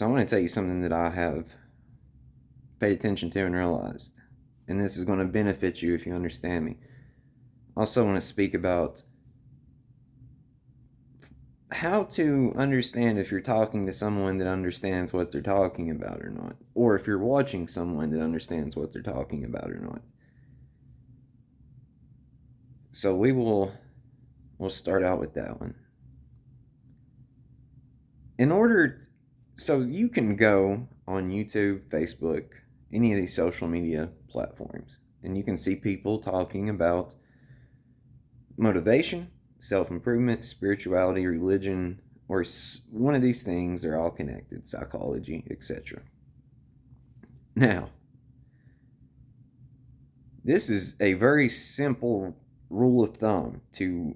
So I want to tell you something that I have paid attention to and realized, and this is going to benefit you if you understand me. I also want to speak about how to understand if you're talking to someone that understands what they're talking about or not, or if you're watching someone that understands what they're talking about or not. So we'll start out with that one. In order So you can go on YouTube, Facebook, any of these social media platforms, and you can see people talking about motivation, self improvement, spirituality, religion, or one of these things. They're all connected, psychology, etc. Now, this is a very simple rule of thumb to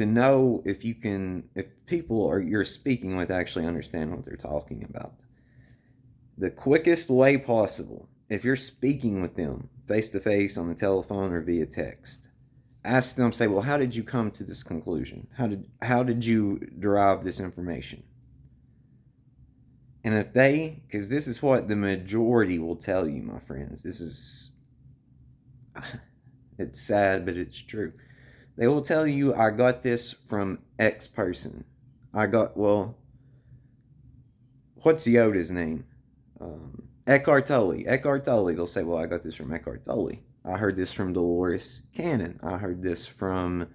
know if people are you're speaking with actually understand what they're talking about. The quickest way possible, if you're speaking with them face to face on the telephone or via text, ask them, say, well, how did you come to this conclusion? How did you derive this information? And if they, because this is what the majority will tell you, my friends, it's sad, but it's true. They will tell you, I got this from X person. What's Yoda's name? Eckhart Tolle. Eckhart Tolle. They'll say, well, I got this from Eckhart Tolle. I heard this from Dolores Cannon. I heard this from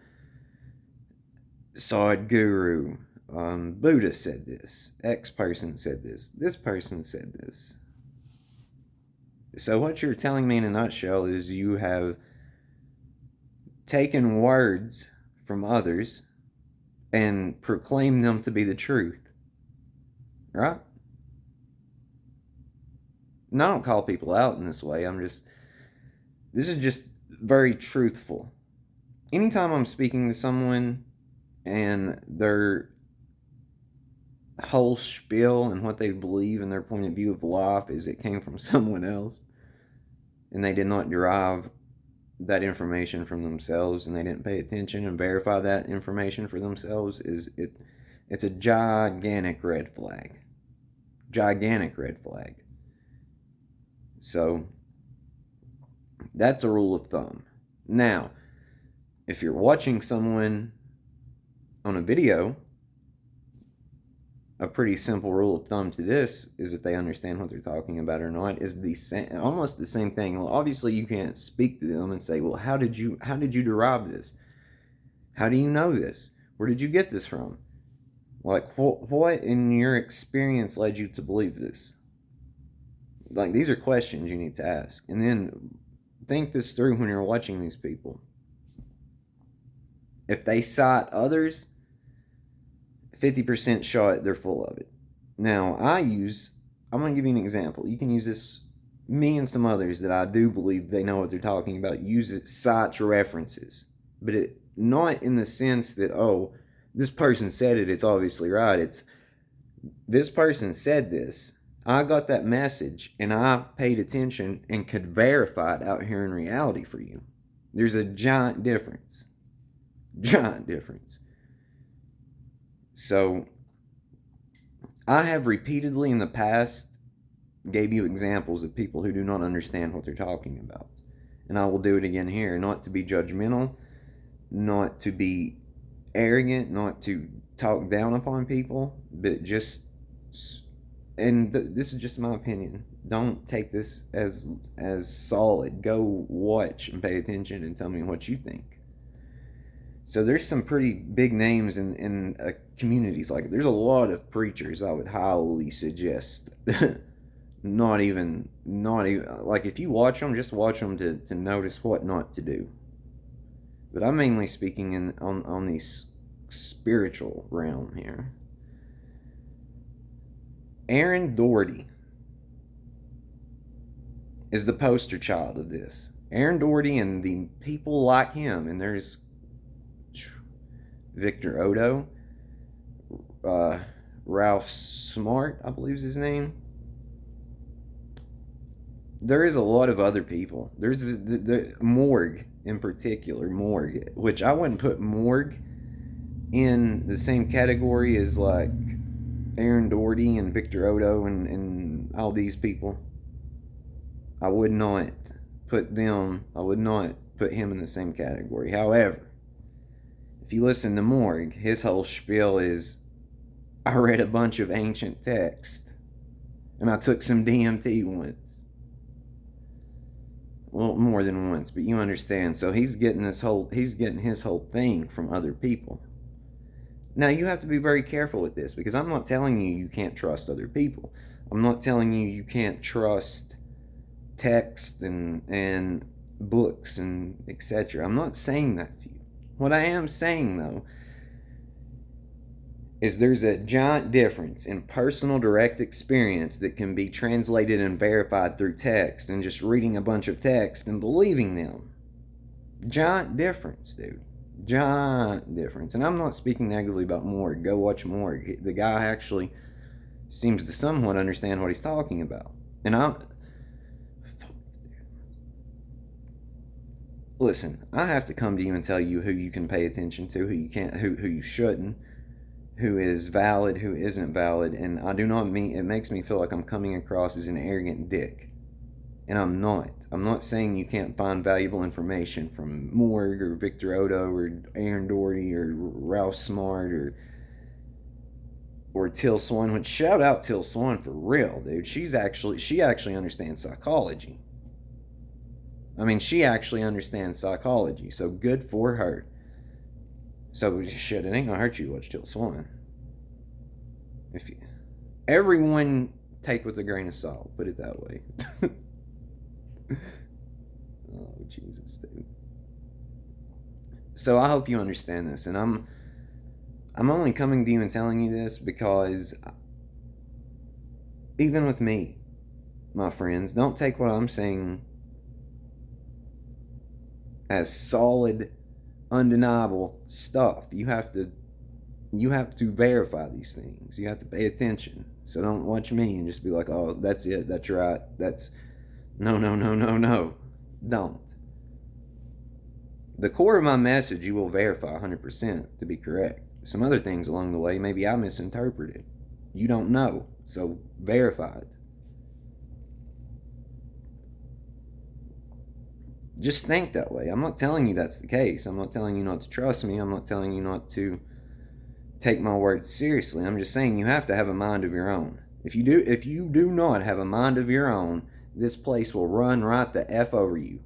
Sadhguru. Buddha said this. X person said this. This person said this. So what you're telling me in a nutshell is you have taken words from others and proclaimed them to be the truth. Right? And I don't call people out in this way. This is just very truthful. Anytime I'm speaking to someone and their whole spiel and what they believe and their point of view of life is it came from someone else and they did not derive that information from themselves and they didn't pay attention and verify that information for themselves, it's a gigantic red flag. Gigantic red flag. So that's a rule of thumb. Now, if you're watching someone on a video, a pretty simple rule of thumb to this is if they understand what they're talking about or not is almost the same thing. Well, obviously you can't speak to them and say, well, how did you derive this? How do you know this? Where did you get this from? Like, what in your experience led you to believe this? Like, these are questions you need to ask. And then think this through when you're watching these people. If they cite others, 50% shot they're full of it. Now, I'm going to give you an example. You can use this, me and some others that I do believe they know what they're talking about, use it, cites references. But not in the sense that, oh, this person said it, it's obviously right. It's, this person said this, I got that message, and I paid attention and could verify it out here in reality for you. There's a giant difference. Giant difference. So, I have repeatedly in the past gave you examples of people who do not understand what they're talking about. And I will do it again here, not to be judgmental, not to be arrogant, not to talk down upon people, but just, this is just my opinion. Don't take this as solid. Go watch and pay attention and tell me what you think. So there's some pretty big names in communities like there's a lot of preachers I would highly suggest not even like if you watch them, just watch them to notice what not to do. But I'm mainly speaking on the spiritual realm here. Aaron Doherty is the poster child of this. Aaron Doherty and the people like him, and there's Victor Odo, Ralph Smart, I believe is his name. There is a lot of other people. There's the Morgue in particular, Morgue, which I wouldn't put Morgue in the same category as like Aaron Doherty and Victor Odo and all these people. I would not put him in the same category. However, if you listen to Morg, his whole spiel is, I read a bunch of ancient text and I took some DMT once. Well, more than once, but you understand. So he's getting his whole thing from other people. Now you have to be very careful with this, because I'm not telling you you can't trust other people. I'm not telling you you can't trust text and books and etc. I'm not saying that to you. What I am saying, though, is there's a giant difference in personal direct experience that can be translated and verified through text and just reading a bunch of text and believing them. Giant difference, dude. Giant difference. And I'm not speaking negatively about Morg. Go watch Morg. The guy actually seems to somewhat understand what he's talking about. And listen, I have to come to you and tell you who you can pay attention to, who you can't, who you shouldn't, who is valid, who isn't valid, and I do not mean, it makes me feel like I'm coming across as an arrogant dick. And I'm not. I'm not saying you can't find valuable information from Morg or Victor Odo or Aaron Doherty or Ralph Smart or Till Swan. Which, shout out Till Swan for real, dude. She actually understands psychology. I mean, she actually understands psychology, so good for her. So shit, it ain't gonna hurt you to watch Till Swan. Everyone take with a grain of salt, put it that way. Oh, Jesus, dude. So I hope you understand this, and I'm only coming to you and telling you this because even with me, my friends, don't take what I'm saying as solid, undeniable stuff. You have to verify these things. You have to pay attention. So don't watch me and just be like, oh, that's it, that's right, that's no. Don't. The core of my message you will verify 100% to be correct. Some other things along the way, maybe I misinterpreted. You don't know, so verify it. Just think that way. I'm not telling you that's the case. I'm not telling you not to trust me. I'm not telling you not to take my words seriously. I'm just saying you have to have a mind of your own. If you do not have a mind of your own, this place will run right the F over you.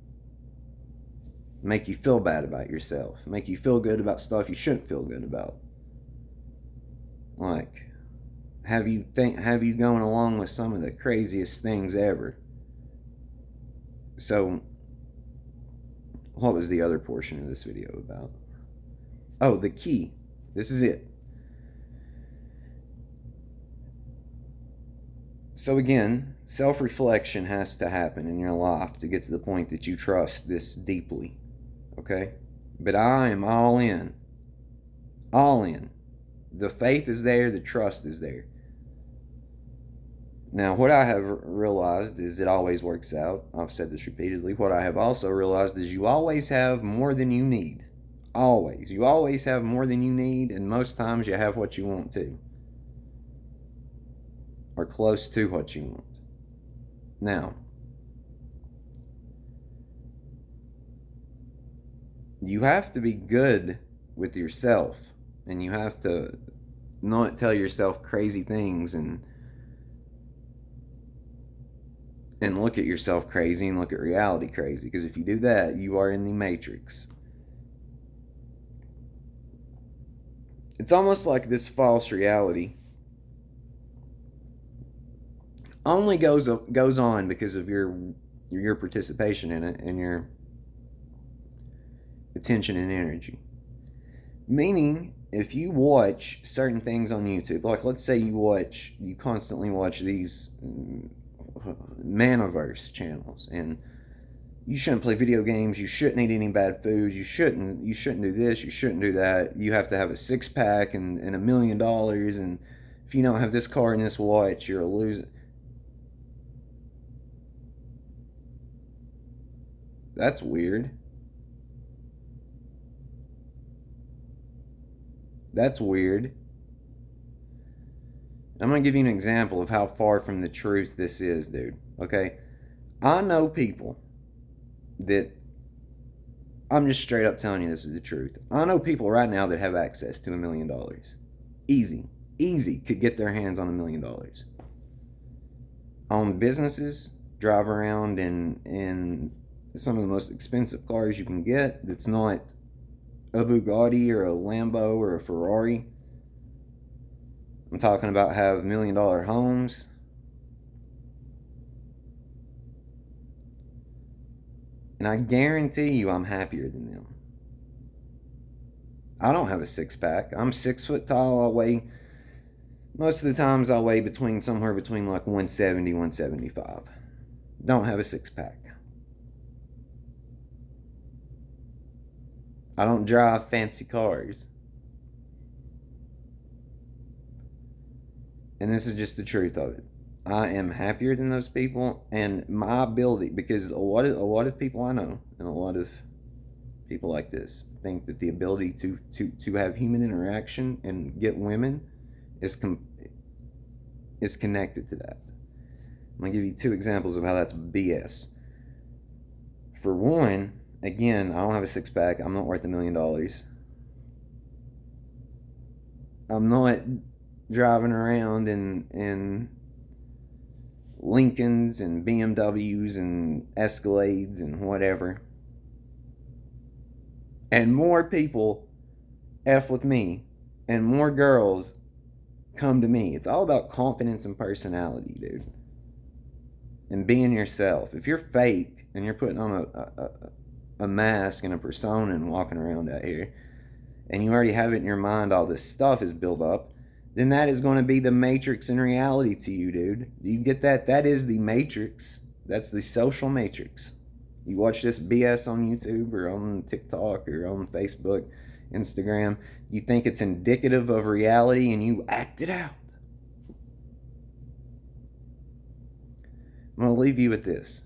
Make you feel bad about yourself. Make you feel good about stuff you shouldn't feel good about. Like, have you going along with some of the craziest things ever. So, what was the other portion of this video about? Oh, the key. This is it. So again, self-reflection has to happen in your life to get to the point that you trust this deeply. Okay? But I am all in. All in. The faith is there, the trust is there. Now, what I have realized is it always works out. I've said this repeatedly. What I have also realized is you always have more than you need. Always. You always have more than you need, and most times you have what you want to. Or close to what you want. Now, you have to be good with yourself, and you have to not tell yourself crazy things and look at yourself crazy and look at reality crazy, because if you do that, you are in the matrix. It's almost like this false reality only goes on because of your participation in it and your attention and energy. Meaning, if you watch certain things on YouTube, like let's say you constantly watch these Manaverse channels, and you shouldn't play video games, you shouldn't eat any bad foods, you shouldn't do this, you shouldn't do that, you have to have a six-pack and $1 million, and if you don't have this car and this watch, you're a loser. That's weird. That's weird. I'm going to give you an example of how far from the truth this is, dude. Okay? I know people that, I'm just straight up telling you this is the truth. I know people right now that have access to $1 million. Easy. Easy could get their hands on $1 million. Own businesses, drive around in some of the most expensive cars you can get that's not a Bugatti or a Lambo or a Ferrari. I'm talking about have $1 million homes. And I guarantee you I'm happier than them. I don't have a six pack. I'm 6 foot tall. I weigh, most of the times I weigh somewhere between like 170, 175. Don't have a six pack. I don't drive fancy cars. And this is just the truth of it. I am happier than those people, and my ability, because a lot of people I know, and a lot of people like this think that the ability to have human interaction and get women is connected to that. I'm gonna give you 2 examples of how that's BS. For one, again, I don't have a six pack. I'm not worth $1 million. I'm not driving around in Lincolns and BMWs and Escalades and whatever. And more people F with me, and more girls come to me. It's all about confidence and personality, dude. And being yourself. If you're fake and you're putting on a mask and a persona and walking around out here, and you already have it in your mind, all this stuff is built up, then that is going to be the matrix in reality to you, dude. Do you get that? That is the matrix. That's the social matrix. You watch this BS on YouTube or on TikTok or on Facebook, Instagram, you think it's indicative of reality and you act it out. I'm going to leave you with this.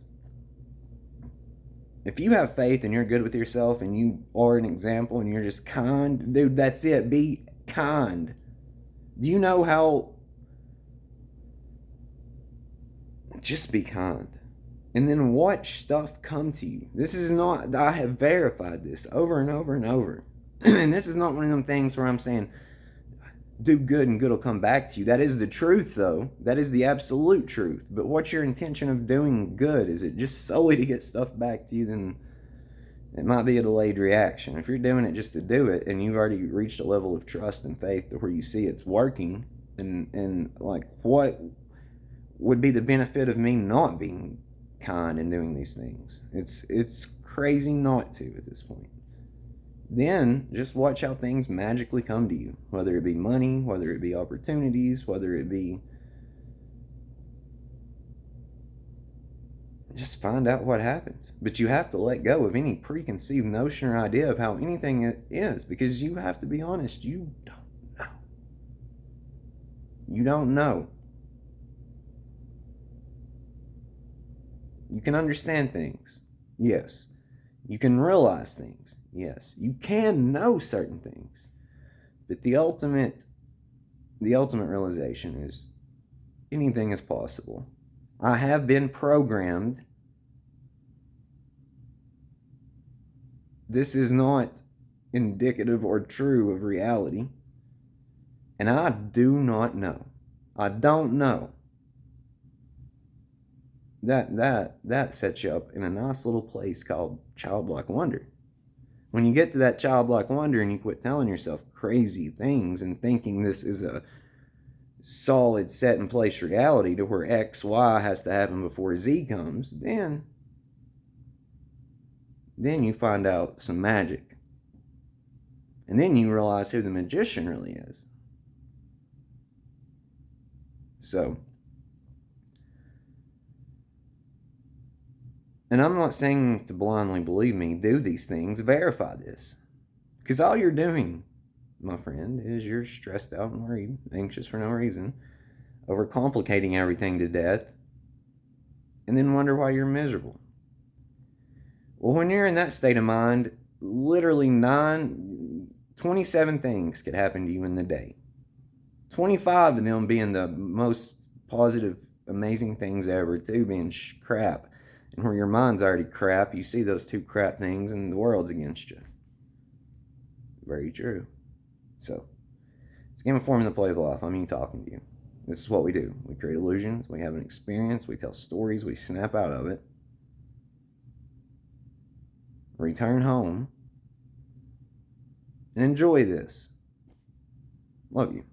If you have faith and you're good with yourself and you are an example and you're just kind, dude, that's it. Be kind. Do you know how? Just be kind. And then watch stuff come to you. This is not, I have verified this over and over and over. And this is not one of them things where I'm saying, do good and good will come back to you. That is the truth, though. That is the absolute truth. But what's your intention of doing good? Is it just solely to get stuff back to you? Then it might be a delayed reaction. If you're doing it just to do it and you've already reached a level of trust and faith to where you see it's working, and like, what would be the benefit of me not being kind and doing these things? It's crazy not to at this point. Then just watch how things magically come to you, whether it be money, whether it be opportunities, whether it be, just find out what happens. But you have to let go of any preconceived notion or idea of how anything is, because you have to be honest. You don't know. You don't know. You can understand things, yes. You can realize things, yes. You can know certain things, but the ultimate realization is anything is possible. I have been programmed. This is not indicative or true of reality, and I do not know. I don't know. That sets you up in a nice little place called childlike wonder. When you get to that childlike wonder and you quit telling yourself crazy things and thinking this is a solid set in place reality to where X, Y has to happen before Z comes, then you find out some magic. And then you realize who the magician really is. So, and I'm not saying to blindly believe me, do these things, verify this. Because all you're doing, my friend, is you're stressed out and worried, anxious for no reason, overcomplicating everything to death, and then wonder why you're miserable. Well, when you're in that state of mind, literally 27 things could happen to you in the day. 25 of them being the most positive, amazing things ever, two being crap. And where your mind's already crap, you see those two crap things and the world's against you. Very true. So, it's Game of Formula Play of Life. I'm me talking to you. This is what we do. We create illusions, we have an experience, we tell stories, we snap out of it, return home, and enjoy this. Love you.